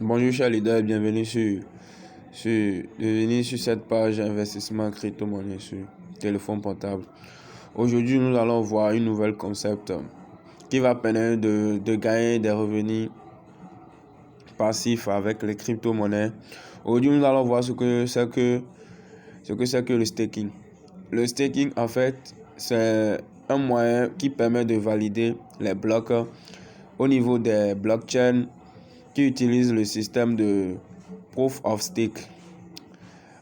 Bonjour chers leaders, bienvenue sur cette page investissement crypto-monnaie sur téléphone portable. Aujourd'hui, nous allons voir une nouvelle concept qui va permettre de gagner des revenus passifs avec les crypto-monnaies. Aujourd'hui, nous allons voir ce que c'est que le staking. Le staking, en fait, c'est un moyen qui permet de valider les blocs au niveau des blockchains qui utilisent le système de Proof of Stake.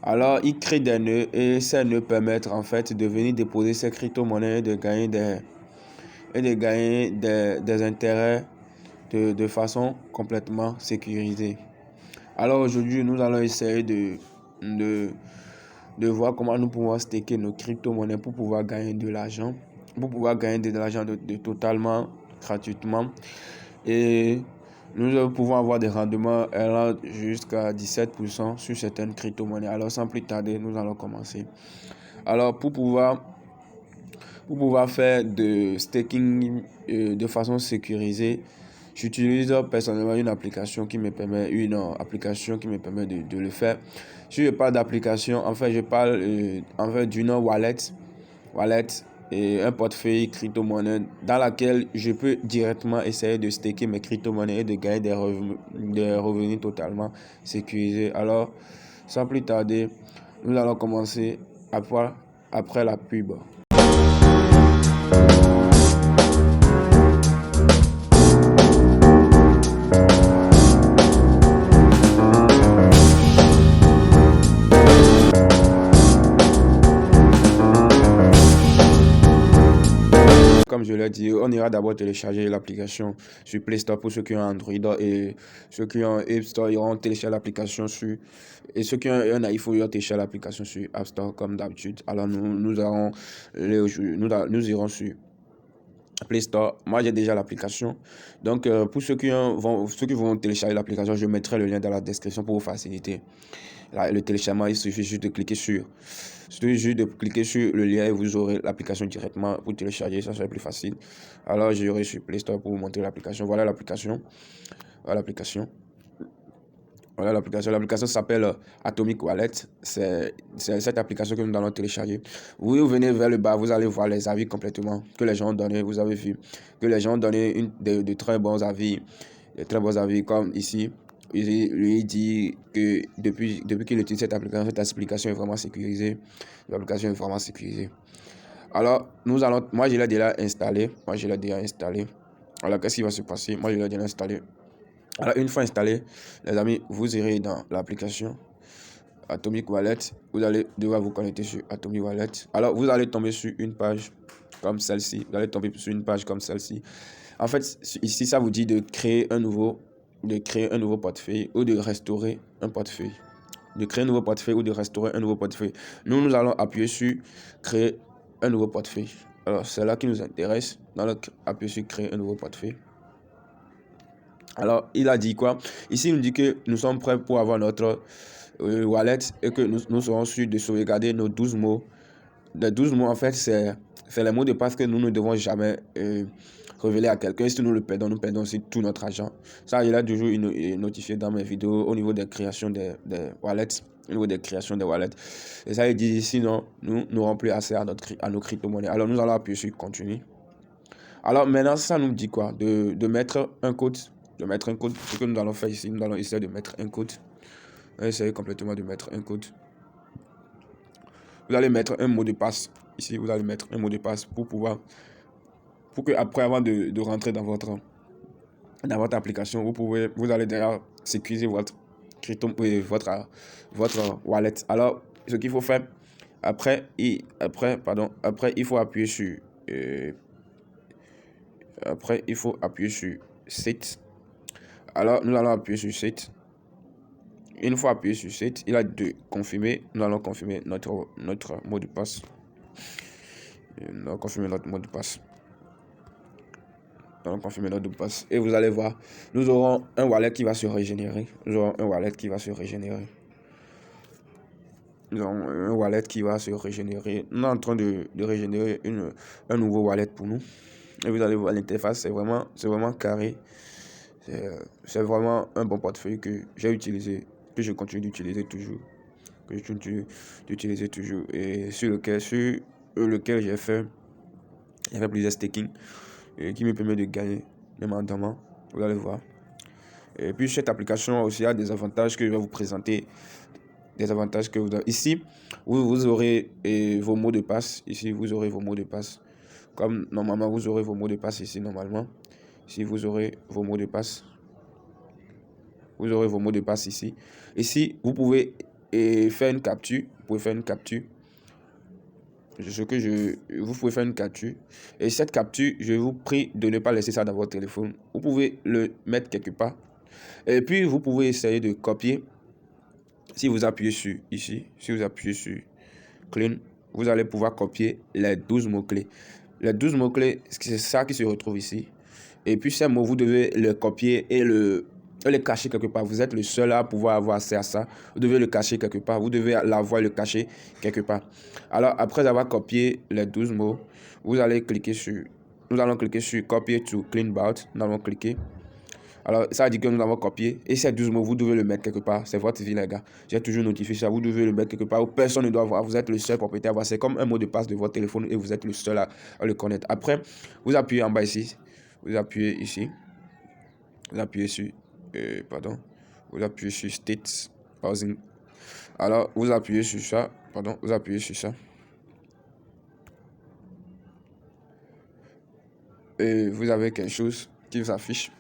Alors, ils créent des nœuds et ces nœuds permettent en fait de venir déposer ces crypto-monnaies et de gagner des intérêts de façon complètement sécurisée. Alors aujourd'hui, nous allons essayer de voir comment nous pouvons staker nos crypto-monnaies pour pouvoir gagner de l'argent, totalement gratuitement. Et nous pouvons avoir des rendements allant jusqu'à 17% sur certaines crypto-monnaies. Alors sans plus tarder, nous allons commencer. Alors pour pouvoir faire de staking de façon sécurisée, j'utilise personnellement une application qui me permet de le faire. Si je parle d'application, en fait je parle d'une wallet et un portefeuille crypto-monnaie dans laquelle je peux directement essayer de staker mes crypto-monnaies et de gagner des revenus totalement sécurisés. Alors, sans plus tarder, nous allons commencer après la pub. Comme je l'ai dit, on ira d'abord télécharger l'application sur Play Store pour ceux qui ont Android et ceux qui ont App Store iront télécharger l'application sur et ceux qui ont un iPhone iront télécharger l'application sur App Store comme d'habitude. Alors nous irons sur Play Store. Moi j'ai déjà l'application. Donc pour ceux qui vont télécharger l'application, je mettrai le lien dans la description pour vous faciliter le téléchargement. Il suffit juste de cliquer sur le lien et vous aurez l'application directement pour télécharger, ça sera plus facile. Alors j'irai sur Play Store pour vous montrer l'application. Voilà l'application. L'application s'appelle Atomic Wallet. C'est cette application que nous allons télécharger. Vous venez vers le bas, vous allez voir les avis complètement que les gens ont donné. Vous avez vu que les gens ont donné de très bons avis. De très bons avis comme ici. Il dit que depuis qu'il utilise cette application est vraiment sécurisée. L'application est vraiment sécurisée. Alors, moi je l'ai déjà installé. Alors, qu'est-ce qui va se passer? Moi je l'ai déjà installé. Alors, une fois installé, les amis, vous irez dans l'application Atomic Wallet. Vous allez devoir vous connecter sur Atomic Wallet. Alors, vous allez tomber sur une page comme celle-ci. En fait, ici, ça vous dit de créer un nouveau portefeuille ou de restaurer un portefeuille. Nous allons appuyer sur créer un nouveau portefeuille. Alors, c'est là qui nous intéresse. Donc, appuyer sur créer un nouveau portefeuille. Alors, il a dit quoi? Ici, il nous dit que nous sommes prêts pour avoir notre wallet et que nous serons sûrs de sauvegarder nos 12 mots. Les 12 mots, en fait, c'est les mots de passe que nous ne devons jamais révéler à quelqu'un. Si nous le perdons, nous perdons aussi tout notre argent. Ça, il a toujours notifié dans mes vidéos au niveau des créations des wallets. Et ça, il dit, sinon, nous n'aurons plus accès à nos crypto-monnaies. Alors, nous allons appuyer sur continue. Alors, maintenant, ça nous dit quoi? De mettre un code. Ce que nous allons faire ici, nous allons essayer de mettre un code. On va essayer complètement de mettre un code. Vous allez mettre un mot de passe. Ici, vous allez mettre un mot de passe pour que après, avant de rentrer dans votre application, vous allez déjà sécuriser votre wallet. Alors, ce qu'il faut faire, après, il faut appuyer sur Set. Alors, nous allons appuyer sur Set. Une fois appuyé sur Set, il a de confirmer. Nous allons confirmer notre mot de passe. Et vous allez voir, nous aurons un wallet qui va se régénérer. Nous aurons un wallet qui va se régénérer. Nous sommes en train de régénérer un nouveau wallet pour nous. Et vous allez voir l'interface, c'est vraiment carré. C'est vraiment un bon portefeuille que j'ai utilisé, que je continue d'utiliser toujours, que je continue d'utiliser toujours, et sur lequel j'ai fait plusieurs staking, et qui me permet de gagner des mandaments, vous allez voir. Et puis cette application aussi a des avantages que je vais vous présenter, des avantages que vous avez. Ici, vous aurez vos mots de passe, ici vous aurez vos mots de passe, comme normalement vous aurez vos mots de passe ici normalement, ici vous aurez vos mots de passe. Vous aurez vos mots de passe ici. Ici, vous pouvez faire une capture. Vous pouvez faire une capture. Vous pouvez faire une capture. Et cette capture, je vous prie de ne pas laisser ça dans votre téléphone. Vous pouvez le mettre quelque part. Et puis, vous pouvez essayer de copier. Si vous appuyez sur ici, si vous appuyez sur Clean, vous allez pouvoir copier les 12 mots-clés. Les 12 mots-clés, c'est ça qui se retrouve ici. Et puis ces mots, vous devez les copier et les cacher quelque part. Vous êtes le seul à pouvoir avoir accès à ça. Vous devez le cacher quelque part. Vous devez l'avoir et le cacher quelque part. Alors, après avoir copié les 12 mots, nous allons cliquer sur Copy to Cleanbout. Nous allons cliquer. Alors, ça dit que nous avons copié. Et ces 12 mots, vous devez le mettre quelque part. C'est votre vie, les gars. J'ai toujours notifié ça. Vous devez le mettre quelque part où personne ne doit voir. Vous êtes le seul propriétaire à voir. C'est comme un mot de passe de votre téléphone et vous êtes le seul à le connaître. Après, vous appuyez en bas ici. Vous appuyez ici. Vous appuyez sur... Vous appuyez sur State Housing. Alors, vous appuyez sur ça. Vous appuyez sur ça. Et vous avez quelque chose qui vous affiche.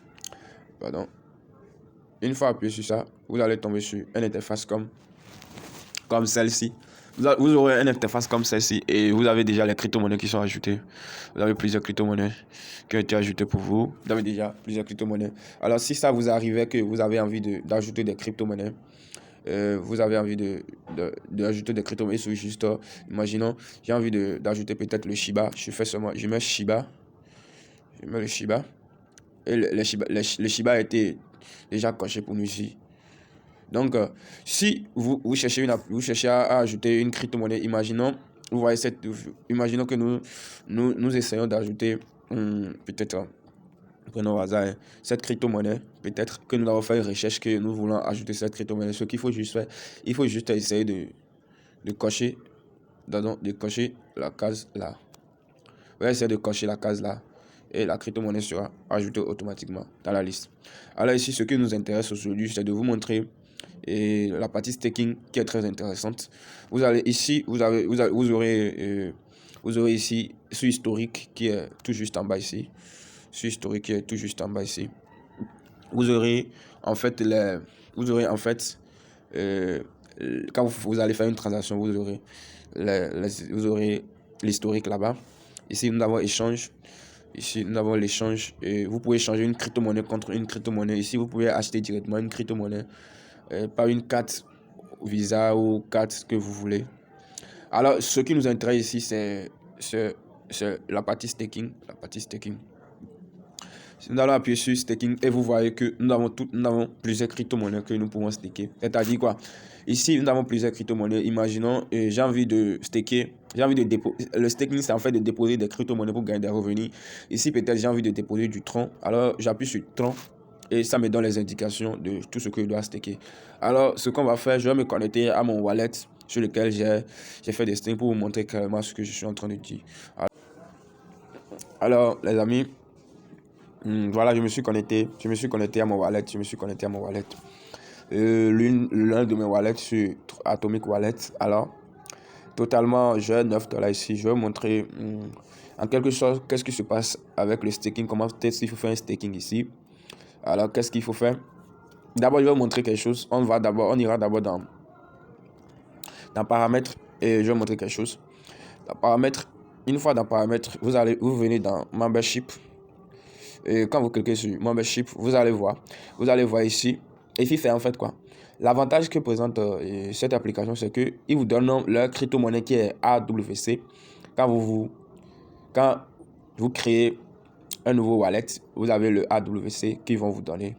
Une fois appuyé sur ça, vous allez tomber sur une interface comme celle-ci. Vous aurez une interface comme celle-ci et vous avez déjà les crypto-monnaies qui sont ajoutées. Vous avez plusieurs crypto-monnaies qui ont été ajoutées pour vous. Vous avez déjà plusieurs crypto-monnaies. Alors, si ça vous arrivait que vous avez envie d'ajouter des crypto-monnaies, vous avez envie d'ajouter des crypto-monnaies sur juste, imaginons, j'ai envie d'ajouter peut-être le Shiba. Je mets Shiba. Je mets le Shiba. Et le Shiba a été déjà coché pour nous ici. Donc, si vous cherchez à ajouter une crypto-monnaie, imaginons que nous essayons d'ajouter peut-être, prenons au hasard, cette crypto-monnaie, peut-être que nous avons fait une recherche que nous voulons ajouter cette crypto-monnaie. Ce qu'il faut juste faire, il faut juste essayer de cocher la case là. Vous allez essayer de cocher la case là. Et la crypto-monnaie sera ajoutée automatiquement dans la liste. Alors ici, ce qui nous intéresse aujourd'hui, c'est de vous montrer la partie staking qui est très intéressante. Vous allez ici, vous aurez ici sur historique qui est tout juste en bas ici. Sur historique qui est tout juste en bas ici. Vous aurez en fait quand vous allez faire une transaction, vous aurez l'historique là-bas. Ici, nous avons échange. Ici, nous avons l'échange. Vous pouvez changer une crypto-monnaie contre une crypto-monnaie. Ici, vous pouvez acheter directement une crypto-monnaie par une carte Visa ou carte que vous voulez. Alors, ce qui nous intéresse ici, c'est la partie staking. Nous allons appuyer sur staking et vous voyez que nous avons plusieurs crypto-monnaies que nous pouvons staker. C'est-à-dire quoi? Ici, nous avons plusieurs crypto-monnaies. Imaginons, j'ai envie de staker. Le staking, c'est en fait de déposer des crypto-monnaies pour gagner des revenus. Ici, peut-être, j'ai envie de déposer du Tron. Alors, j'appuie sur Tron et ça me donne les indications de tout ce que je dois staker. Alors, ce qu'on va faire, je vais me connecter à mon wallet sur lequel j'ai fait des stakes pour vous montrer clairement ce que je suis en train de dire. Alors les amis, voilà, je me suis connecté à mon wallet. L'un de mes wallets sur Atomic Wallet. Alors, totalement, j'ai $9 ici. Je vais vous montrer en quelque sorte qu'est-ce qui se passe avec le staking, comment est-ce qu'il faut faire un staking ici. Alors, qu'est-ce qu'il faut faire? D'abord, je vais vous montrer quelque chose. On ira d'abord dans paramètres et je vais vous montrer quelque chose. Dans paramètres, une fois dans paramètres, vous venez dans membership. Et quand vous cliquez sur membership, vous allez voir ici. Et ici, c'est en fait quoi? L'avantage que présente cette application, c'est que ils vous donnent leur crypto-monnaie qui est AWC. Quand vous créez un nouveau wallet, vous avez le AWC qu'ils vont vous donner.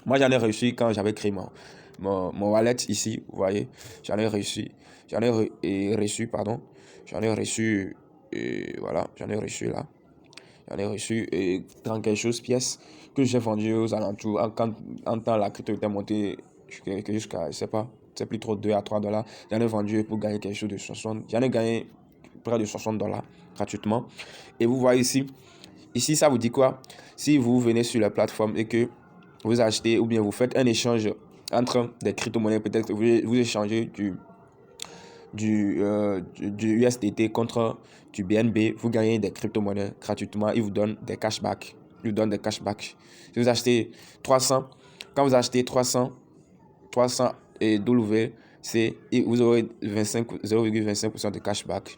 Moi, j'en ai reçu quand j'avais créé mon wallet ici, vous voyez. J'en ai reçu là. J'en ai reçu 30 quelque chose pièces que j'ai vendues aux alentours. Quand la crypto était montée jusqu'à, je sais pas, c'est plus trop 2 à 3 dollars. J'en ai vendu pour gagner quelque chose de 60. J'en ai gagné près de 60 dollars gratuitement. Et vous voyez ici, ça vous dit quoi? Si vous venez sur la plateforme et que vous achetez ou bien vous faites un échange entre des crypto-monnaies, peut-être que vous échangez du USDT contre du BNB, vous gagnez des crypto-monnaies gratuitement, ils vous donnent des cashbacks. Ils vous donnent des cashbacks. Si vous achetez 300, quand vous achetez 300 et W, vous aurez 0,25% de cashback.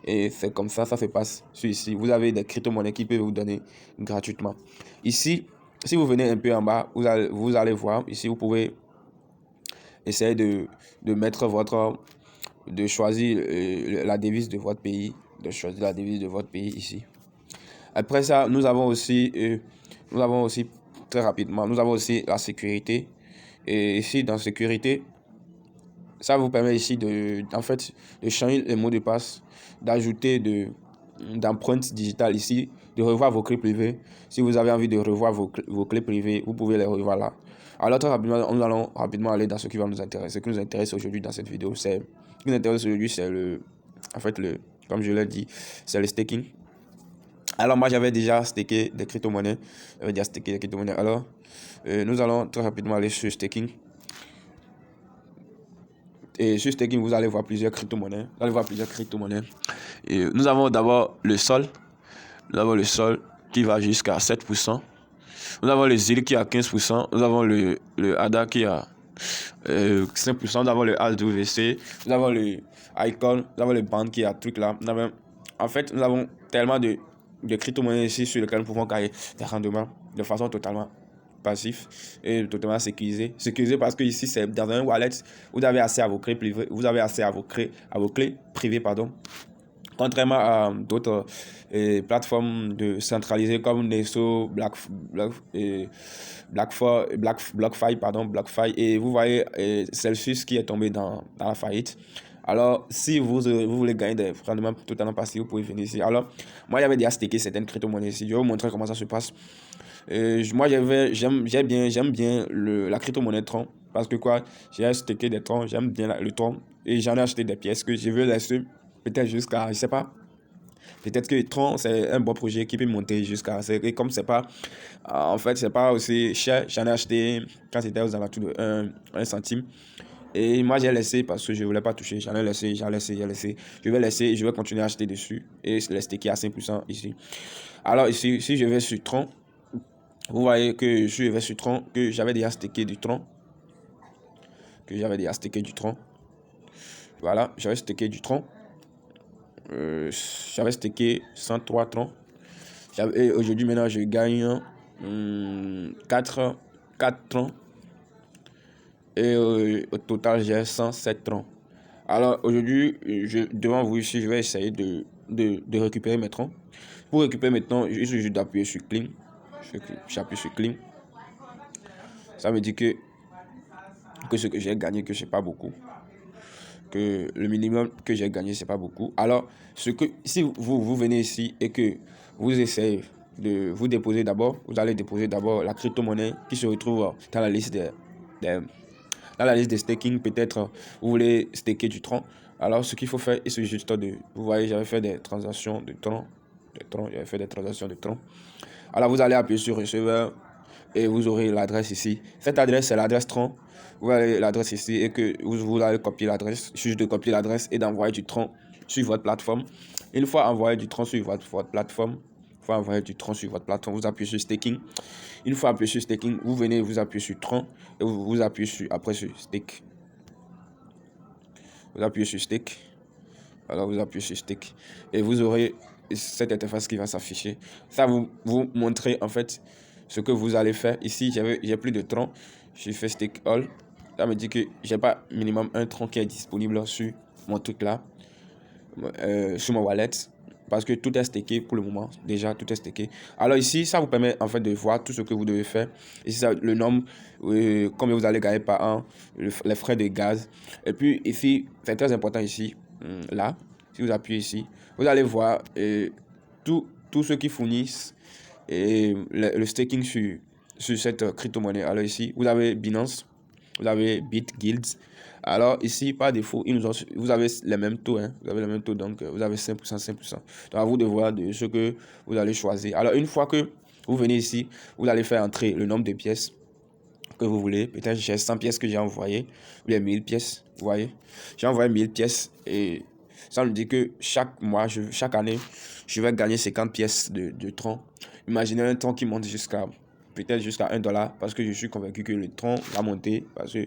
Et c'est comme ça se passe ici. Vous avez des crypto-monnaies qui peuvent vous donner gratuitement. Ici, si vous venez un peu en bas, vous allez voir, ici vous pouvez essayer de mettre de choisir la devise de votre pays, ici. Après ça, nous avons aussi très rapidement, nous avons aussi la sécurité. Et ici, dans sécurité, ça vous permet ici de changer les mots de passe, d'ajouter d'empreintes digitales ici, de revoir vos clés privées. Si vous avez envie de revoir vos clés privées, vous pouvez les revoir là. Alors très rapidement, nous allons rapidement aller dans ce qui va nous intéresser. Ce qui nous intéresse aujourd'hui dans cette vidéo, c'est comme je l'ai dit, c'est le staking. Alors moi j'avais déjà staké des crypto-monnaies. Alors nous allons très rapidement aller sur staking. Et sur staking, vous allez voir plusieurs crypto-monnaies. Et nous avons d'abord le Sol. Nous avons le Sol qui va jusqu'à 7%. Nous avons le ZIL qui est à 15%. Nous avons le ADA qui est à 5%. Nous avons le AWC. Nous avons le Icon. Nous avons le BAND qui est à truc là. En fait, nous avons tellement de crypto-monnaies ici sur lesquelles nous pouvons gagner des rendements de façon totalement passif et totalement sécurisé parce que ici c'est dans un wallet, vous avez accès à vos clés privées, contrairement à d'autres plateformes centralisées comme Neso, BlockFi, et vous voyez Celsius qui est tombé dans la faillite. Alors, si vous voulez gagner des rendements totalement passifs, vous pouvez venir ici. Alors, moi, j'avais déjà stacké certaines crypto-monnaies ici. Je vais vous montrer comment ça se passe. Moi, j'aime bien la crypto-monnaie Tron. Parce que j'ai stacké des Tron, j'aime bien le Tron. Et j'en ai acheté des pièces que je veux laisser peut-être jusqu'à, je sais pas. Peut-être que Tron, c'est un bon projet qui peut monter jusqu'à. Et comme c'est pas. En fait, c'est pas aussi cher. J'en ai acheté quand c'était aux alentours de 1 centime. Et moi, j'ai laissé parce que je ne voulais pas toucher. J'en ai laissé. Je vais laisser, je vais continuer à acheter dessus. Et les stacker à 5% ici. Alors, ici, si je vais sur Tron, vous voyez que je vais sur Tron, que j'avais déjà stacké du Tron. Voilà, j'avais stacké du Tron. J'avais stacké 103 Tron. Et aujourd'hui, maintenant, je gagne 4 Tron. Et au total, j'ai 107 Tron. Alors aujourd'hui, devant vous ici, je vais essayer de récupérer mes troncs. Pour récupérer mes troncs, il suffit d'appuyer sur Clean. J'appuie sur Clean. Ça me dit que ce que j'ai gagné, que c'est pas beaucoup. Que le minimum que j'ai gagné, c'est pas beaucoup. Alors, si vous venez ici et que vous essayez de vous déposer d'abord, vous allez déposer d'abord la crypto-monnaie qui se retrouve dans la liste dans la liste de staking. Peut-être vous voulez staker du Tron. Alors ce qu'il faut faire, c'est juste vous voyez, j'avais fait des transactions de Tron. Alors vous allez appuyer sur receveur et vous aurez l'adresse ici. Cette adresse, c'est l'adresse Tron. Vous avez l'adresse ici et que vous allez copier l'adresse. Il suffit de copier l'adresse et d'envoyer du Tron sur votre plateforme. Une fois envoyé du Tron sur votre plateforme, vous appuyez sur staking. Une fois appuyé sur staking, vous venez, vous appuyez sur Tron et vous appuyez sur stake. Vous appuyez sur stake. Alors vous appuyez sur stake et vous aurez cette interface qui va s'afficher. Ça vous montrer en fait ce que vous allez faire. Ici, j'ai plus de Tron. J'ai fait stake all. Ça me dit que j'ai pas minimum un Tron qui est disponible sur mon truc là, sur mon wallet. Parce que tout est stacké pour le moment. Déjà, tout est stacké. Alors ici, ça vous permet en fait de voir tout ce que vous devez faire. Ici, ça, le nombre, combien vous allez gagner par an, les frais de gaz. Et puis ici, c'est très important ici, là, si vous appuyez ici, vous allez voir tout tous ceux qui fournissent le staking sur cette crypto-monnaie. Alors ici, vous avez Binance, vous avez BitGuild. Alors ici, par défaut, vous avez les mêmes taux. Hein, vous avez les mêmes taux, donc vous avez 5%, 5%. Donc à vous de voir de ce que vous allez choisir. Alors une fois que vous venez ici, vous allez faire entrer le nombre de pièces que vous voulez. Peut-être j'ai 100 pièces que j'ai envoyées, ou les 1000 pièces, vous voyez. J'ai envoyé 1000 pièces et ça me dit que chaque mois, chaque année, je vais gagner 50 pièces de tronc. Imaginez un tronc qui monte peut-être jusqu'à $1 parce que je suis convaincu que le tronc va monter parce que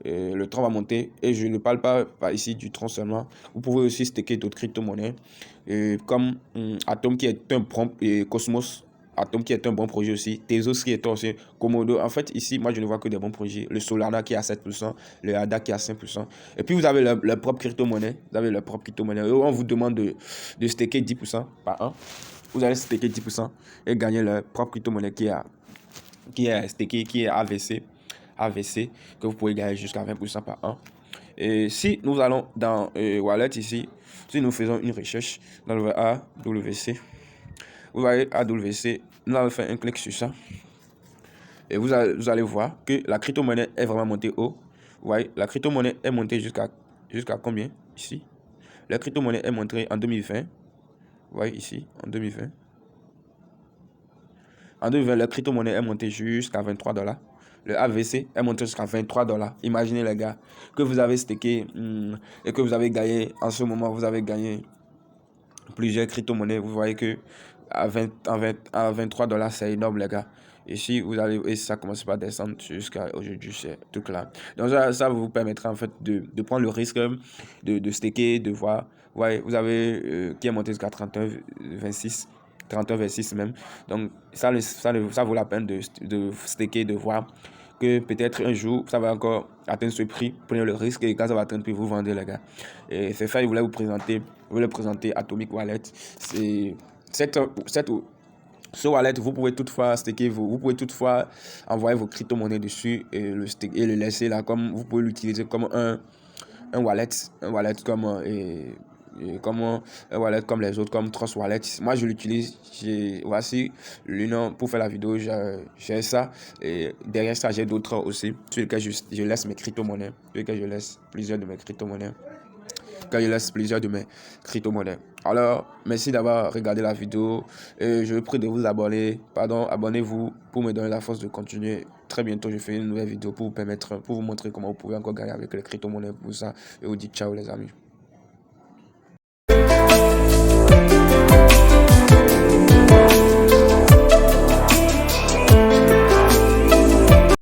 le tronc va monter et je ne parle pas ici du tronc seulement. Vous pouvez aussi staker d'autres crypto-monnaies comme Atom qui est un prompt et Cosmos. Atom qui est un bon projet aussi, Tezos qui est aussi, Komodo. En fait, ici, moi, je ne vois que des bons projets. Le Solana qui est à 7%, le ADA qui est à 5%. Et puis, vous avez leur propre crypto-monnaie. Vous avez leur propre crypto-monnaie. On vous demande de staker 10% par an. Vous allez staker 10% et gagner leur propre crypto-monnaie qui est staké, qui est AVC, que vous pouvez gagner jusqu'à 20% par an. Et si nous allons dans Wallet ici, si nous faisons une recherche dans le AWC, vous voyez AWC, nous allons faire un clic sur ça. Et vous allez voir que la crypto-monnaie est vraiment montée haut. Vous voyez, la crypto-monnaie est montée jusqu'à combien ici? La crypto-monnaie est montée en 2020. Vous voyez ici, en 2020. En 2020, la crypto-monnaie est montée jusqu'à $23. Le AVC est monté jusqu'à $23. Imaginez les gars, que vous avez stacké et que vous avez gagné, en ce moment, vous avez gagné plusieurs crypto-monnaies. Vous voyez que à $23, c'est énorme les gars. Ici, vous allez, et ça commence par descendre jusqu'à aujourd'hui, c'est tout là. Donc ça vous permettra en fait de prendre le risque de staker, de voir. Ouais, vous avez qui est monté jusqu'à 31,26. 31,26 même. Donc ça vaut la peine de staker, de voir que peut-être un jour ça va encore atteindre ce prix. Prenez le risque et quand ça va atteindre le prix, vous vendez les gars. Et c'est ça, je voulais vous présenter Atomic Wallet. C'est ce wallet, vous pouvez toutefois staker, vous pouvez toutefois envoyer vos crypto-monnaies dessus et le laisser là, comme vous pouvez l'utiliser comme un wallet comme un wallet comme les autres, comme Trust Wallet. Moi, je l'utilise. Voici le nom pour faire la vidéo. J'ai ça. Et derrière ça, j'ai d'autres aussi sur lesquels je laisse mes crypto-monnaies. Sur lesquels je laisse plusieurs de mes crypto-monnaies. Alors, merci d'avoir regardé la vidéo. Et je vous prie de vous abonner. Abonnez-vous pour me donner la force de continuer. Très bientôt, je fais une nouvelle vidéo pour vous montrer comment vous pouvez encore gagner avec les crypto-monnaies. Pour ça, et vous dites ciao les amis.